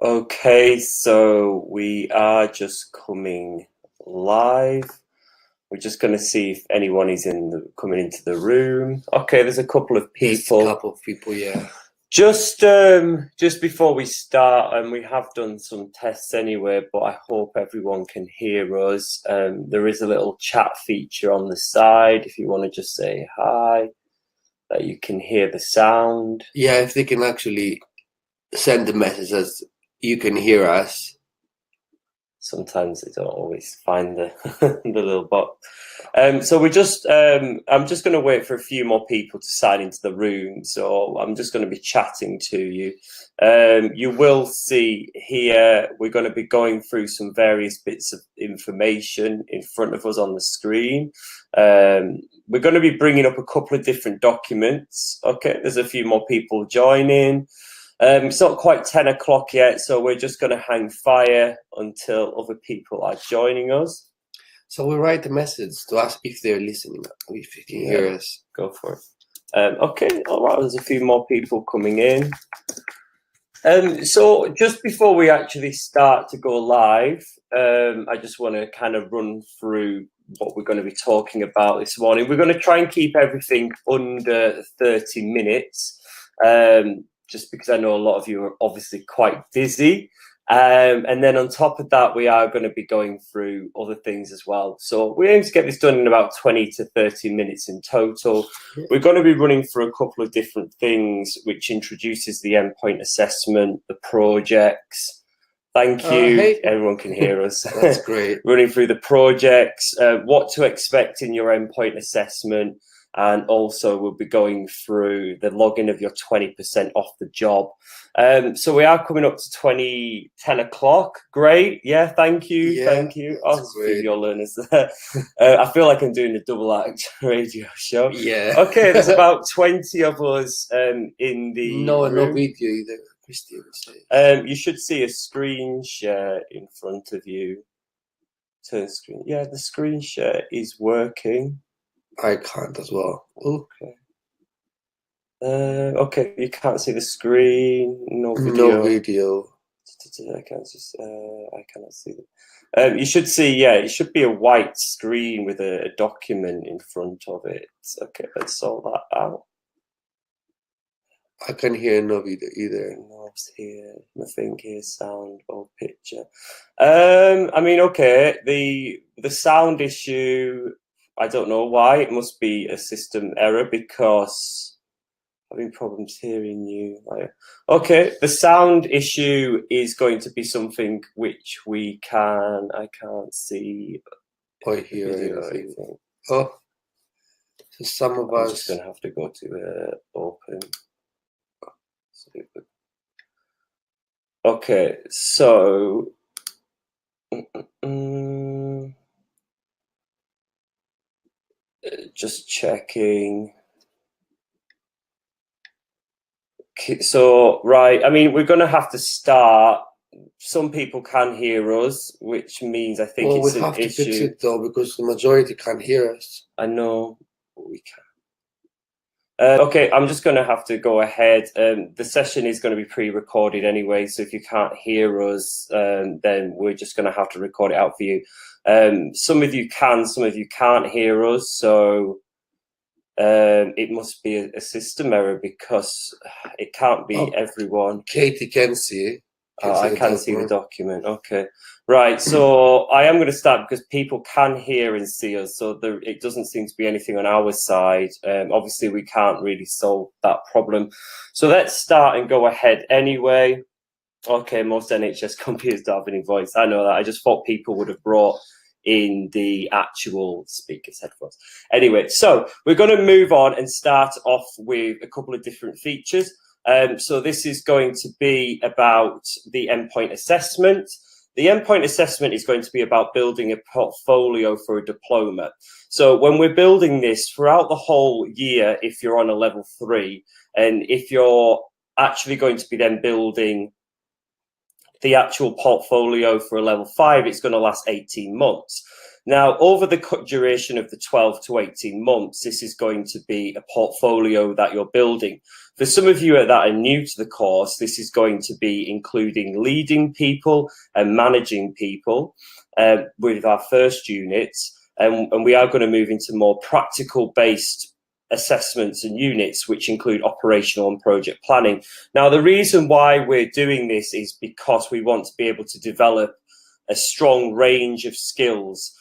Okay, so we are just coming live. We're just going to see if anyone is coming into the room. Okay, there's a couple of people. There's a couple of people, yeah. Just before we start, and we have done some tests anyway, but I hope everyone can hear us. There is a little chat feature on the side if you want to just say hi, that you can hear the sound. Yeah, if they can actually send the message as you can hear us. Sometimes they don't always find the the little box. So we just I'm just going to wait for a few more people to sign into the room. So I'm just going to be chatting to you. You will see here we're going to be going through some various bits of information in front of us on the screen. We're going to be bringing up a couple of different documents. Okay, there's a few more people joining. It's not quite 10 o'clock yet, so we're just going to hang fire until other people are joining us. So we write a message to ask if they're listening, if you can hear us. Go for it. Okay, all right, there's a few more people coming in. So just before we actually start to go live, I just want to kind of run through what we're going to be talking about this morning. We're going to try and keep everything under 30 minutes. Just because I know a lot of you are obviously quite busy. And then on top of that, we are going to be going through other things as well. So we aim to get this done in about 20 to 30 minutes in total. We're going to be running through a couple of different things, which introduces the endpoint assessment, the projects. Thank you. Hey. Everyone can hear us. That's great. Running through the projects, what to expect in your endpoint assessment. And also we'll be going through the login of your 20% off the job. So we are coming up to 10 o'clock. Great. Yeah, thank you. Yeah, thank you. Oh, your learners there. I feel like I'm doing a double act radio show. Yeah. Okay, there's about 20 of us in the No room. video either, Christy would say. You should see a screen share in front of you. Turn screen. Yeah, the screen share is working. I can't as well. Okay. Okay, you can't see the screen. No video. No video. I can't just. I cannot see it. You should see. Yeah, it should be a white screen with a document in front of it. Okay, let's sort that out. I can't hear no video either. No, here, nothing here, sound or picture. I mean, okay, the sound issue. I don't know why. It must be a system error because I'm having problems hearing you. Okay, the sound issue is going to be something which I can't see or hear anything. Oh, so some of us. I'm just going to have to go to open. Okay, so. Just checking. Okay, so, right, I mean, we're going to have to start. Some people can hear us, which means I think it's an issue. Well, we have to fix it, though, because the majority can't hear us. I know, but we can. Okay, I'm just going to have to go ahead. The session is going to be pre-recorded anyway, so if you can't hear us, then we're just going to have to record it out for you. Some of you can, some of you can't hear us, so it must be a system error because it can't be everyone. Katie can see. I can see the document. Okay, right. So I am going to start because people can hear and see us. So it doesn't seem to be anything on our side. Obviously, we can't really solve that problem. So let's start and go ahead anyway. Okay, most NHS computers don't have any voice. I know that. I just thought people would have brought in the actual speakers headphones. Anyway, so we're going to move on and start off with a couple of different features. So this is going to be about the endpoint assessment. The endpoint assessment is going to be about building a portfolio for a diploma. So when we're building this throughout the whole year, if you're on a level 3, and if you're actually going to be then building the actual portfolio for a level 5, it's going to last 18 months. Now, over the duration of the 12 to 18 months, this is going to be a portfolio that you're building. For some of you that are new to the course, this is going to be including leading people and managing people with our first units. And we are going to move into more practical-based assessments and units, which include operational and project planning. Now, the reason why we're doing this is because we want to be able to develop a strong range of skills.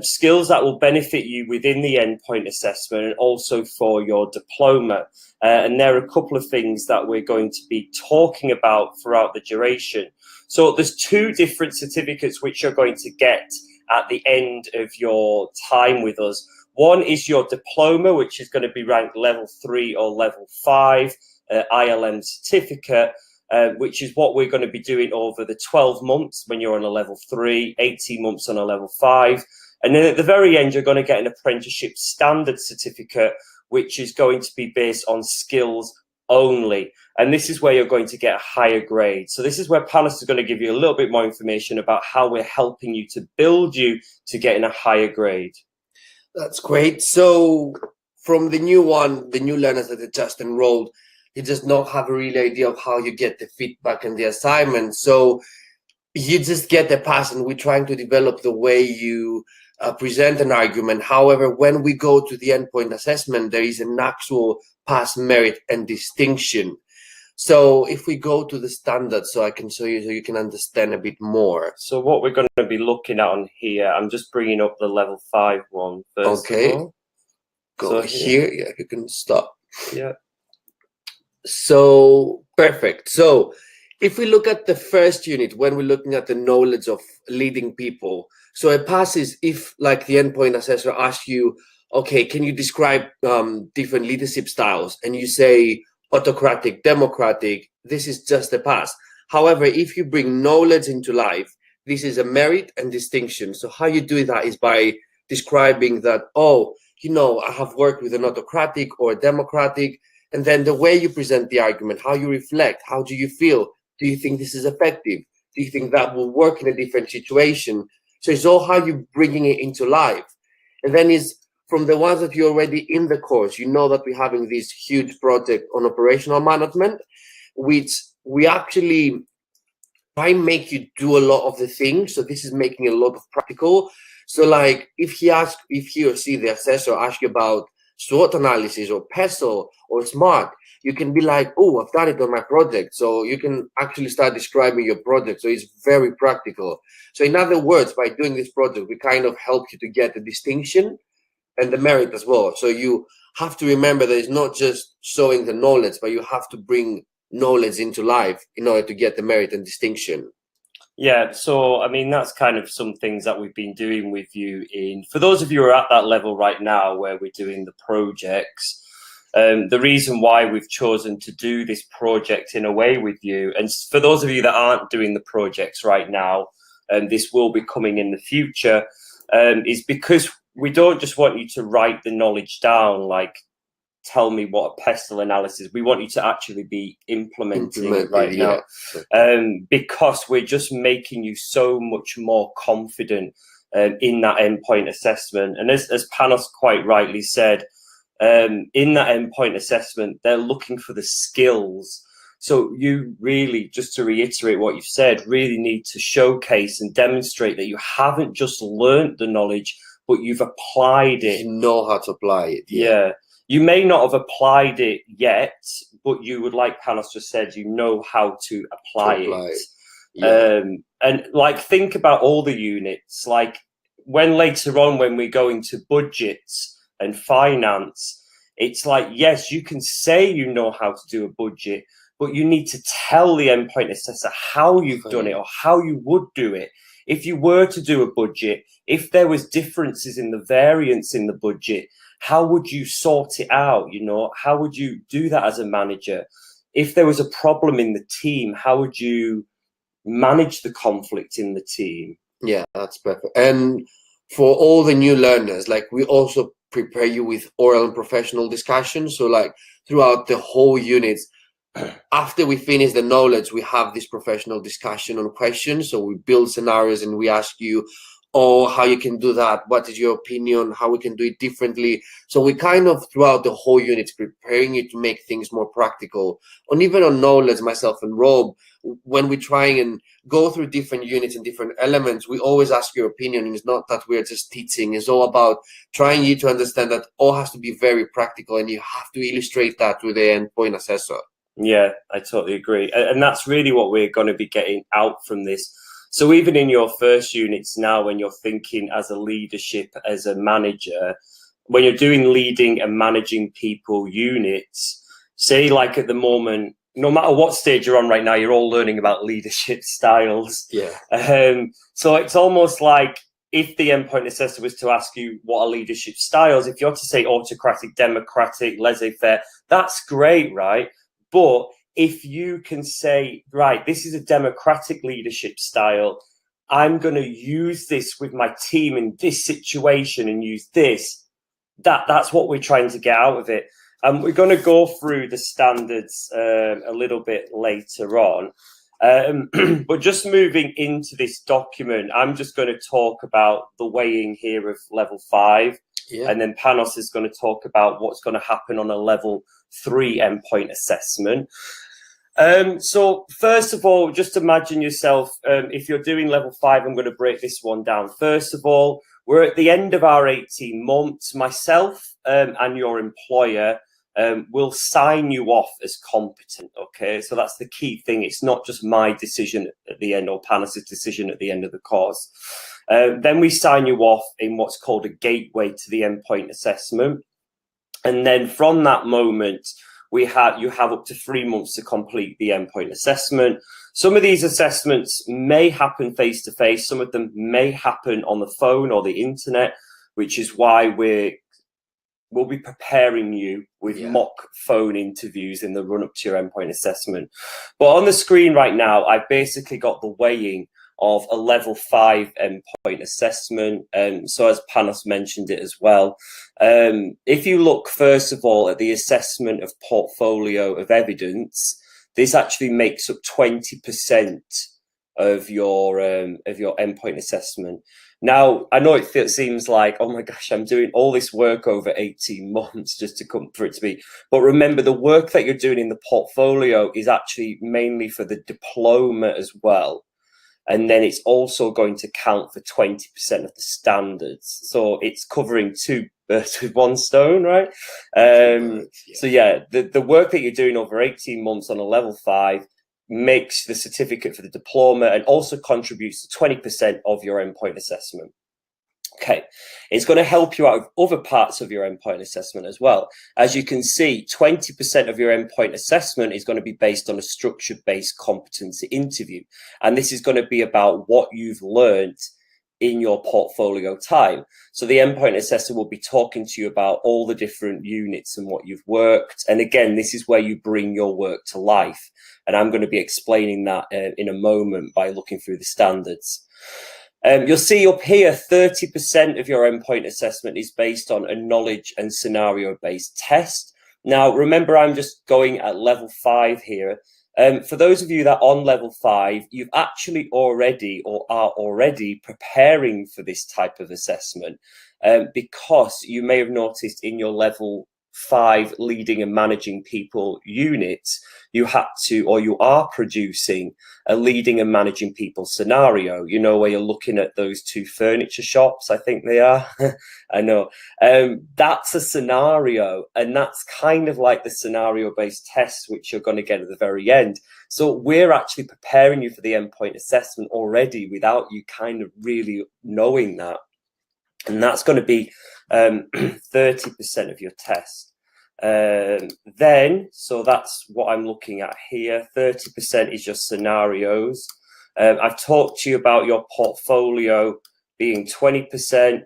Skills that will benefit you within the endpoint assessment and also for your diploma. And there are a couple of things that we're going to be talking about throughout the duration. So there's 2 different certificates which you're going to get at the end of your time with us. One is your diploma, which is going to be ranked level 3 or level 5 ILM certificate. Which is what we're going to be doing over the 12 months when you're on a level 3, 18 months on a level 5. And then at the very end, you're going to get an apprenticeship standard certificate, which is going to be based on skills only. And this is where you're going to get a higher grade. So this is where Panos is going to give you a little bit more information about how we're helping you to build you to get in a higher grade. That's great. So from the new learners that are just enrolled, you just not have a real idea of how you get the feedback and the assignment. So you just get the pass, and we're trying to develop the way you present an argument. However, when we go to the endpoint assessment, there is an actual pass, merit, and distinction. So if we go to the standard, so I can show you so you can understand a bit more. So what we're going to be looking at on here, I'm just bringing up the level 5 one first. Okay. Of all. Go So here. Yeah, you can stop. Yeah. So perfect. So if we look at the first unit, when we're looking at the knowledge of leading people, so a pass is if, like, the endpoint assessor asks you, okay, can you describe different leadership styles? And you say autocratic, democratic, this is just a pass. However, if you bring knowledge into life, this is a merit and distinction. So how you do that is by describing that, oh, you know, I have worked with an autocratic or a democratic. And then the way you present the argument, how you reflect, how do you feel? Do you think this is effective? Do you think that will work in a different situation? So it's all how you're bringing it into life. And then is from the ones that you're already in the course, you know that we're having this huge project on operational management, which we actually try and make you do a lot of the things. So this is making a lot of practical. So like if he or she, the assessor, asks you about SWOT analysis or PESTLE or SMART, you can be like, oh, I've done it on my project. So you can actually start describing your project. So it's very practical. So in other words, by doing this project, we kind of help you to get the distinction and the merit as well. So you have to remember that it's not just showing the knowledge, but you have to bring knowledge into life in order to get the merit and distinction. Yeah, so I mean, that's kind of some things that we've been doing with you for those of you who are at that level right now where we're doing the projects. The reason why we've chosen to do this project in a way with you, and for those of you that aren't doing the projects right now, and this will be coming in the future, is because we don't just want you to write the knowledge down, like tell me what a PESTLE analysis. We want you to actually be implementing it right now, because we're just making you so much more confident in that endpoint assessment. And as Panos quite rightly said, in that endpoint assessment, they're looking for the skills. So you really, just to reiterate what you've said, really need to showcase and demonstrate that you haven't just learnt the knowledge, but you've applied it. You know how to apply it. Yeah. You may not have applied it yet, but you would, like Panos just said, you know how to apply it. Yeah. And like, think about all the units, like when later on, when we go into budgets and finance, it's like, yes, you can say you know how to do a budget, but you need to tell the endpoint assessor how you've done it or how you would do it. If you were to do a budget, if there was differences in the variance in the budget, how would you sort it out? You know, how would you do that as a manager? If there was a problem in the team, how would you manage the conflict in the team? Yeah, that's perfect. And for all the new learners, like, we also prepare you with oral and professional discussions. So like throughout the whole units, after we finish the knowledge, we have this professional discussion on questions. So we build scenarios and we ask you, or how you can do that, what is your opinion, how we can do it differently. So we kind of throughout the whole unit preparing you to make things more practical. And even on knowledge, myself and Rob, when we try and go through different units and different elements, we always ask your opinion. And it's not that we're just teaching, it's all about trying you to understand that all has to be very practical, and you have to illustrate that with the endpoint assessor. Yeah, I totally agree. And that's really what we're going to be getting out from this. So even in your first units now, when you're thinking as a leadership, as a manager, when you're doing leading and managing people units, say like at the moment, no matter what stage you're on right now, you're all learning about leadership styles. Yeah. So it's almost like if the endpoint assessor was to ask you what are leadership styles, if you're to say autocratic, democratic, laissez-faire, that's great, right? But if you can say, right, this is a democratic leadership style, I'm going to use this with my team in this situation and use this, that's what we're trying to get out of it. And we're going to go through the standards a little bit later on. But just moving into this document, I'm just going to talk about the weighing here of level 5. Yeah. And then Panos is going to talk about what's going to happen on a level 3 endpoint assessment. So first of all, just imagine yourself, if you're doing level 5, I'm going to break this one down. First of all, we're at the end of our 18 months. Myself and your employer will sign you off as competent, okay? So that's the key thing. It's not just my decision at the end or Panos' decision at the end of the course. Then we sign you off in what's called a gateway to the endpoint assessment. And then from that moment, you have up to 3 months to complete the endpoint assessment. Some of these assessments may happen face-to-face. Some of them may happen on the phone or the internet, which is why we'll be preparing you with mock phone interviews in the run-up to your endpoint assessment. But on the screen right now, I've basically got the weighing of a level 5 endpoint assessment. So as Panos mentioned it as well, if you look first of all at the assessment of portfolio of evidence, this actually makes up 20% of your endpoint assessment. Now, I know it seems like, oh my gosh, I'm doing all this work over 18 months just to come for it to be. But remember, the work that you're doing in the portfolio is actually mainly for the diploma as well. And then it's also going to count for 20% of the standards. So it's covering 2 birds with 1 stone, right? So yeah, the work that you're doing over 18 months on a level 5 makes the certificate for the diploma and also contributes to 20% of your endpoint assessment. Okay, it's going to help you out with other parts of your endpoint assessment as well. As you can see, 20% of your endpoint assessment is going to be based on a structure-based competency interview. And this is going to be about what you've learned in your portfolio time. So the endpoint assessor will be talking to you about all the different units and what you've worked. And again, this is where you bring your work to life. And I'm going to be explaining that in a moment by looking through the standards. You'll see up here, 30% of your endpoint assessment is based on a knowledge and scenario-based test. Now, remember, I'm just going at level 5 here. For those of you that are on level 5, you've actually already or are already preparing for this type of assessment because you may have noticed in your level 5 leading and managing people units, you had to, or you are producing a leading and managing people scenario, you know, where you're looking at those 2 furniture shops, I think they are. I know. That's a scenario, and that's kind of like the scenario-based tests, which you're going to get at the very end. So we're actually preparing you for the endpoint assessment already without you kind of really knowing that. And that's going to be 30% of your test. Then, so that's what I'm looking at here. 30% is your scenarios. I've talked to you about your portfolio being 20%.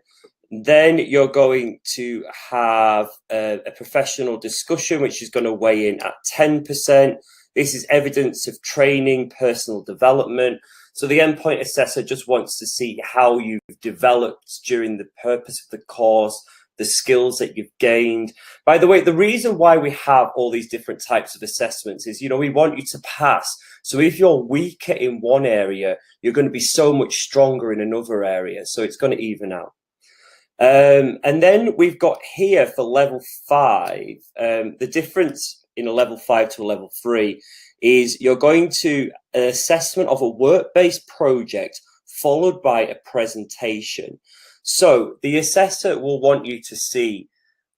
Then you're going to have a professional discussion, which is going to weigh in at 10%. This is evidence of training, personal development. So the endpoint assessor just wants to see how you've developed during the purpose of the course, the skills that you've gained. By the way, the reason why we have all these different types of assessments is, you know, we want you to pass So if you're weaker in one area, you're going to be so much stronger in another area. So it's going to even out. And then we've got here for level 5, the difference in a level 5 to a level 3 is you're going to an assessment of a work-based project followed by a presentation. So the assessor will want you to see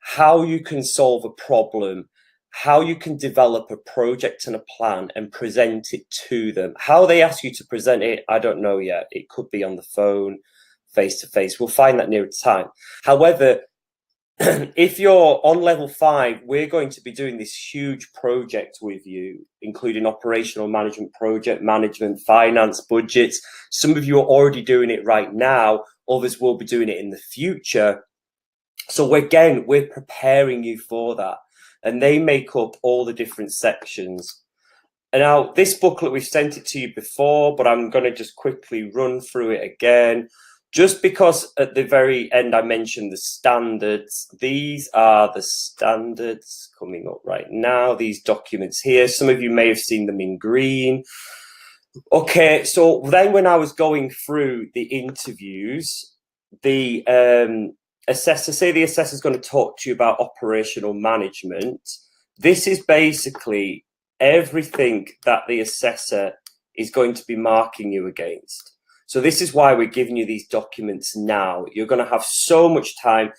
how you can solve a problem, how you can develop a project and a plan and present it to them. How they ask you to present it, I don't know yet. It could be on the phone, face to face. We'll find that near the time. However, if you're on level 5, we're going to be doing this huge project with you, including operational management, project management, finance, budgets. Some of you are already doing it right now. Others will be doing it in the future. So again, we're preparing you for that. And they make up all the different sections. And now this booklet, we've sent it to you before, but I'm going to just quickly run through it again. Just because at the very end I mentioned the standards. These are the standards coming up right now, these documents here. Some of you may have seen them in green. Okay, so then when I was going through the interviews, the assessor, say the assessor is going to talk to you about operational management. This is basically everything that the assessor is going to be marking you against. So this is why we're giving you these documents now. You're going to have so much time,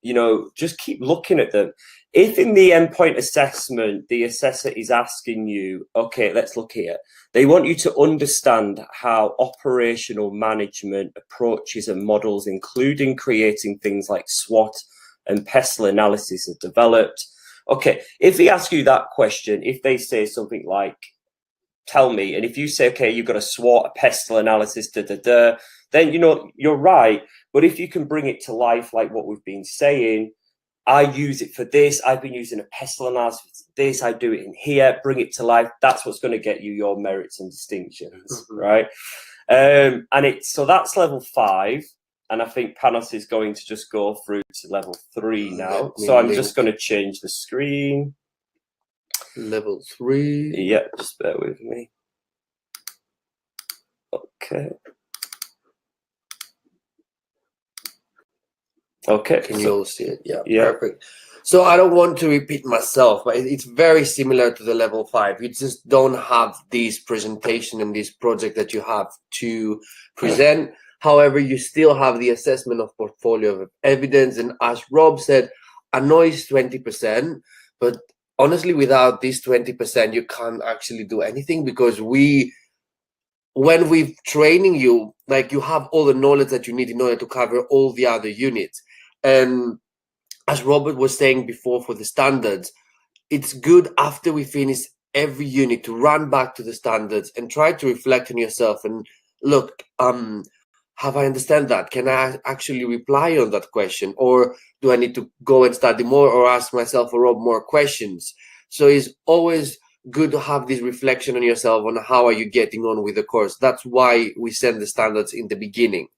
you know, just keep looking at them. If in the endpoint assessment, the assessor is asking you, okay, let's look here. They want you to understand how operational management approaches and models, including creating things like SWOT and PESTLE analysis, are developed. Okay, if they ask you that question, if they say something like, tell me, and if you say, okay, you've got a SWOT, a PESTLE analysis, then, you know, you're right. But if you can bring it to life, like what we've been saying, I use it for this, I've been using a PESTLE analysis for this, I do it in here, bring it to life, that's what's going to get you your merits and distinctions, right? So that's level 5. And I think Panos is going to just go through to level 3 now. So I'm just going to change the screen. Level 3. Yeah, just bear with me. Okay. Okay. Can you all see it? Yeah, yeah. Perfect. So I don't want to repeat myself, but it's very similar to the level 5. You just don't have this presentation and this project that you have to present. However, you still have the assessment of portfolio of evidence. And as Rob said, I know it's 20%, but honestly, without this 20%, you can't actually do anything, because when we're training you, like, you have all the knowledge that you need in order to cover all the other units. And as Robert was saying before, for the standards, it's good after we finish every unit to run back to the standards and try to reflect on yourself and look, have I understand that? Can I actually reply on that question? Or do I need to go and study more or ask myself or Rob more questions? So it's always good to have this reflection on yourself on how are you getting on with the course. That's why we send the standards in the beginning.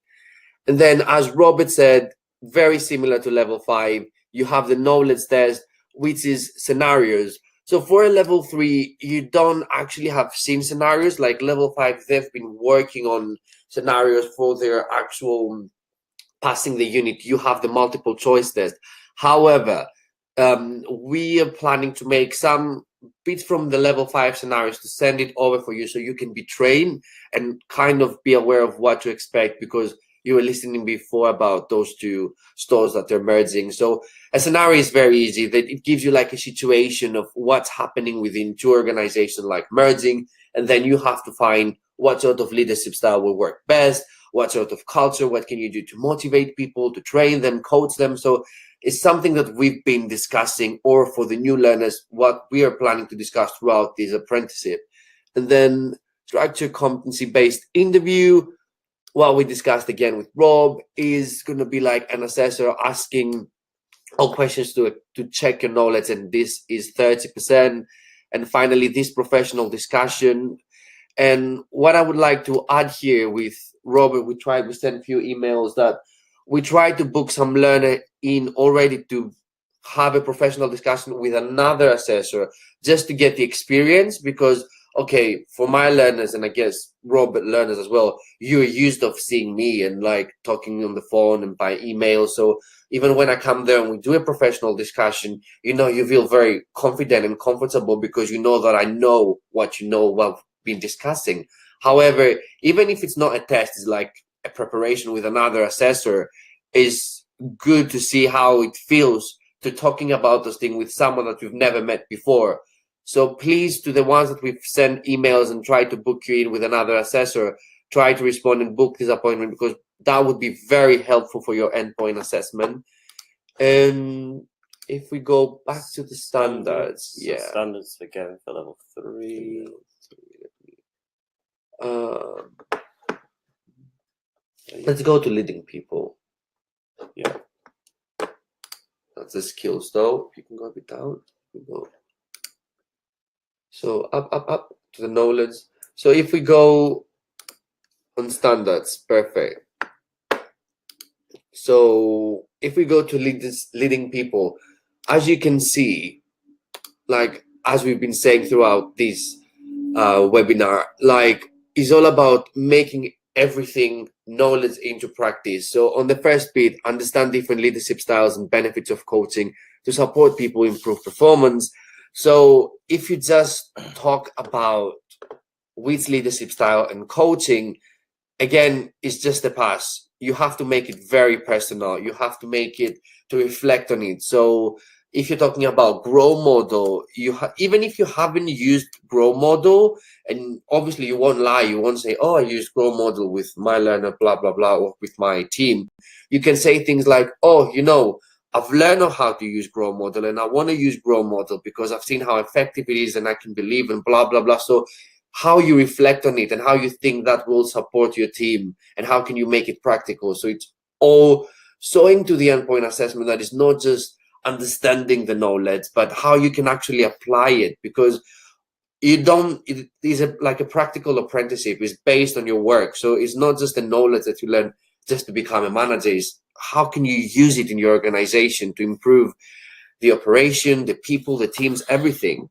And then, as Robert said, very similar to level 5, you have the knowledge test, which is scenarios. So for a level 3, you don't actually have seen scenarios. Like level 5, they've been working on scenarios for their actual passing the unit. You have the multiple choice test. However, we are planning to make some bits from the level 5 scenarios to send it over for you so you can be trained and kind of be aware of what to expect, because you were listening before about those two stores that they're merging. So a scenario is very easy. That it gives you like a situation of what's happening within two organizations like merging, and then you have to find what sort of leadership style will work best, what sort of culture, what can you do to motivate people, to train them, coach them. So it's something that we've been discussing, or for the new learners, what we are planning to discuss throughout this apprenticeship. And then structure competency-based interview, what we discussed again with Rob, is going to be like an assessor asking all questions to check your knowledge, and this is 30%. And finally, this professional discussion. And what I would like to add here with Robert, we sent a few emails that we try to book some learner in already to have a professional discussion with another assessor just to get the experience, because okay, for my learners, and I guess Robert learners as well, you're used of seeing me and like talking on the phone and by email. So even when I come there and we do a professional discussion, you know, you feel very confident and comfortable because you know that I know what we've been discussing. However, even if it's not a test, it's like a preparation with another assessor, is good to see how it feels to talking about this thing with someone that we've never met before. So please, to the ones that we've sent emails and tried to book you in with another assessor, try to respond and book this appointment, because that would be very helpful for your endpoint assessment. And if we go back to the standards, So standards again for level 3. Let's go to leading people. Yeah, that's the skills though. You can go a bit down. We go. So up to the knowledge. So if we go on standards, perfect. So if we go to leading people, as you can see, like as we've been saying throughout this webinar, like it's all about making everything knowledge into practice. So on the first bit, understand different leadership styles and benefits of coaching to support people improve performance. So if you just talk about which leadership style and coaching, again, it's just a pass. You have to make it very personal. You have to make it to reflect on it. So if you're talking about grow model, even if you haven't used grow model, and obviously you won't lie, you won't say, oh, I used grow model with my learner, blah, blah, blah, or with my team. You can say things like, oh, you know, I've learned how to use grow model and I want to use grow model because I've seen how effective it is and I can believe in blah, blah, blah. So how you reflect on it and how you think that will support your team and how can you make it practical. So it's all so into the endpoint assessment that is not just understanding the knowledge, but how you can actually apply it, because it is like a practical apprenticeship. It's based on your work. So it's not just the knowledge that you learn just to become a manager. It's how can you use it in your organization to improve the operation, the people, the teams, everything.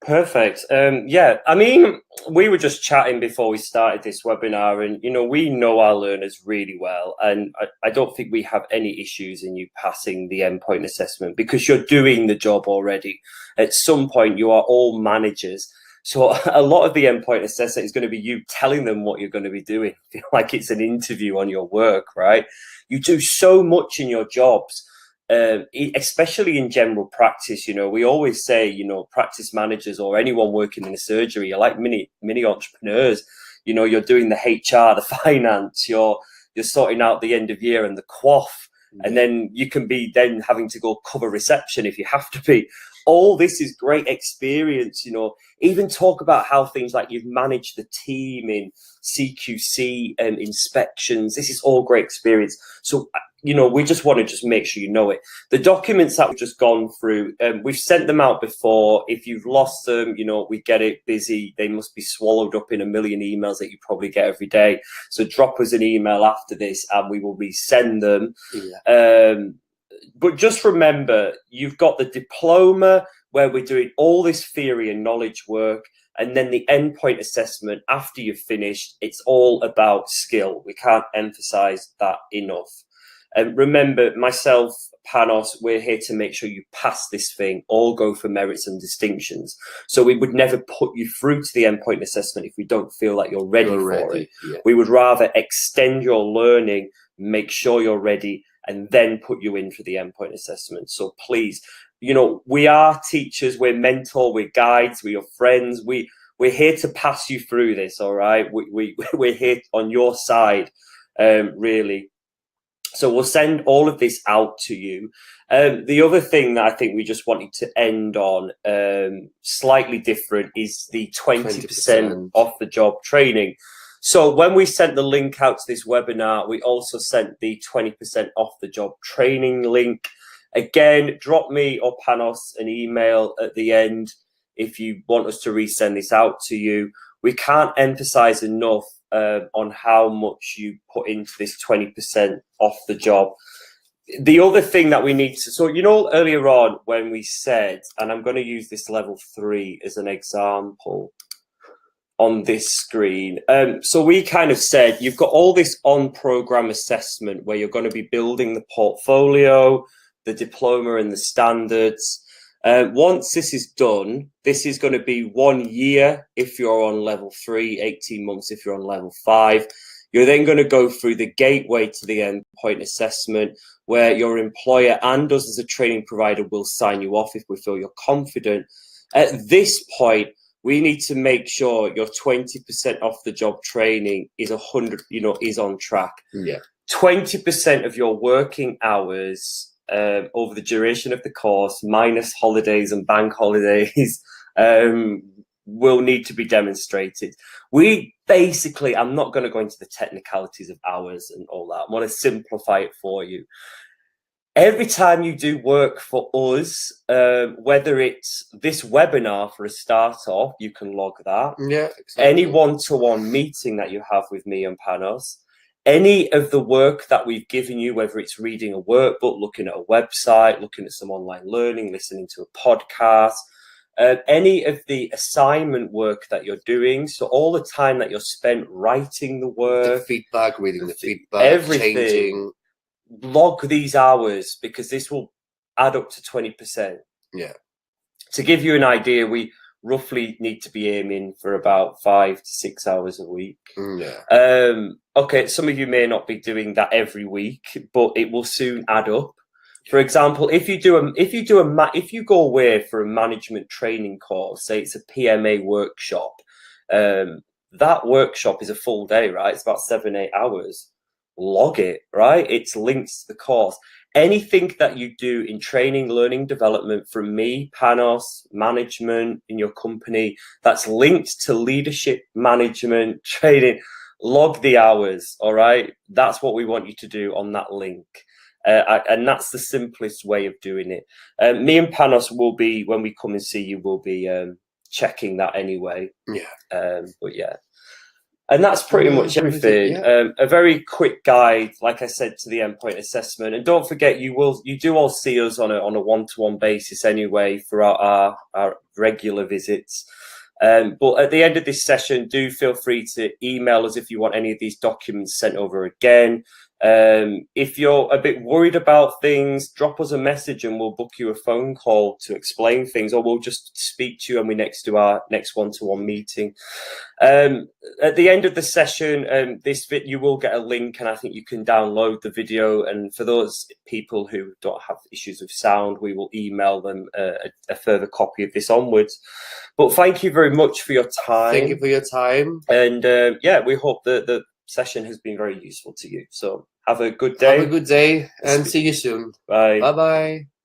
Perfect. Yeah, I mean, we were just chatting before we started this webinar, and you know, we know our learners really well, and I don't think we have any issues in you passing the endpoint assessment because you're doing the job already. At some point, you are all managers, so a lot of the endpoint assessment is going to be you telling them what you're going to be doing. I feel like it's an interview on your work, right? You do so much in your jobs. Especially in general practice, you know, we always say, you know, practice managers or anyone working in a surgery, you're like mini entrepreneurs. You know, you're doing the HR, the finance, you're sorting out the end of year and the quaff, and then you can be then having to go cover reception if you have to be. All this is great experience, you know. Even talk about how things like you've managed the team in CQC and inspections. This is all great experience. So, you know, we just want to just make sure you know it. The documents that we've just gone through, we've sent them out before. If you've lost them, you know, we get it busy. They must be swallowed up in a million emails that you probably get every day. So drop us an email after this and we will resend them. Yeah. But just remember, you've got the diploma where we're doing all this theory and knowledge work. And then the endpoint assessment after you've finished, it's all about skill. We can't emphasize that enough. And remember, myself, Panos, we're here to make sure you pass this thing, all go for merits and distinctions. So we would never put you through to the endpoint assessment if we don't feel like you're ready for it. Yeah. We would rather extend your learning, make sure you're ready, and then put you in for the endpoint assessment. So please, you know, we are teachers, we're mentor, we're guides, we're your friends. We're here to pass you through this, all right? We're here on your side, really. So we'll send all of this out to you. The other thing that I think we just wanted to end on, slightly different, is the 20% off the job training. So when we sent the link out to this webinar, we also sent the 20% off the job training link. Again, drop me or Panos an email at the end if you want us to resend this out to you. We can't emphasize enough on how much you put into this 20% off the job. The other thing that we need to, so you know, earlier on when we said, and I'm going to use this level 3 as an example. on this screen. So we kind of said you've got all this on-program assessment where you're going to be building the portfolio, the diploma and the standards. Once this is done, this is going to be 1 year if you're on level 3, 18 months if you're on level 5. You're then going to go through the gateway to the endpoint assessment, where your employer and us as a training provider will sign you off if we feel you're confident. At this point, we need to make sure your 20% off the job training is 100, is on track. Yeah. 20% of your working hours over the duration of the course, minus holidays and bank holidays, will need to be demonstrated. We basically, I'm not going to go into the technicalities of hours and all that. I want to simplify it for you. Every time you do work for us, whether it's this webinar for a start off, you can log that. Yeah, exactly. Any one-to-one meeting that you have with me and Panos, any of the work that we've given you, whether it's reading a workbook, looking at a website, looking at some online learning, listening to a podcast, any of the assignment work that you're doing, so all the time that you're spent writing the work, the feedback, reading the feedback, everything, changing. Log these hours, because this will add up to 20%. Yeah. To give you an idea, we roughly need to be aiming for about 5 to 6 hours a week. Yeah. Okay, some of you may not be doing that every week, but it will soon add up. For example, if you go away for a management training course, say it's a PMA workshop, that workshop is a full day, right? It's about 7-8 hours. Log it, right? It's linked to the course. Anything that you do in training, learning, development from me, Panos, management in your company, that's linked to leadership, management, training, log the hours, all right? That's what we want you to do on that link. And that's the simplest way of doing it. Me and Panos will be, when we come and see you, we'll be checking that anyway. Yeah. But yeah. And that's pretty much everything. Yeah. A very quick guide, like I said, to the endpoint assessment. And don't forget, you do all see us on a one-to-one basis anyway throughout our regular visits. But at the end of this session, do feel free to email us if you want any of these documents sent over again. If you're a bit worried about things, drop us a message and we'll book you a phone call to explain things, or we'll just speak to you when we next do our next one-to-one meeting. At the end of the session, you will get a link, and I think you can download the video. And for those people who don't have issues with sound, we will email them a further copy of this onwards. But thank you very much for your time. Thank you for your time. And yeah, we hope that the session has been very useful to you. So have a good day. Have a good day and see you soon. Bye. Bye-bye.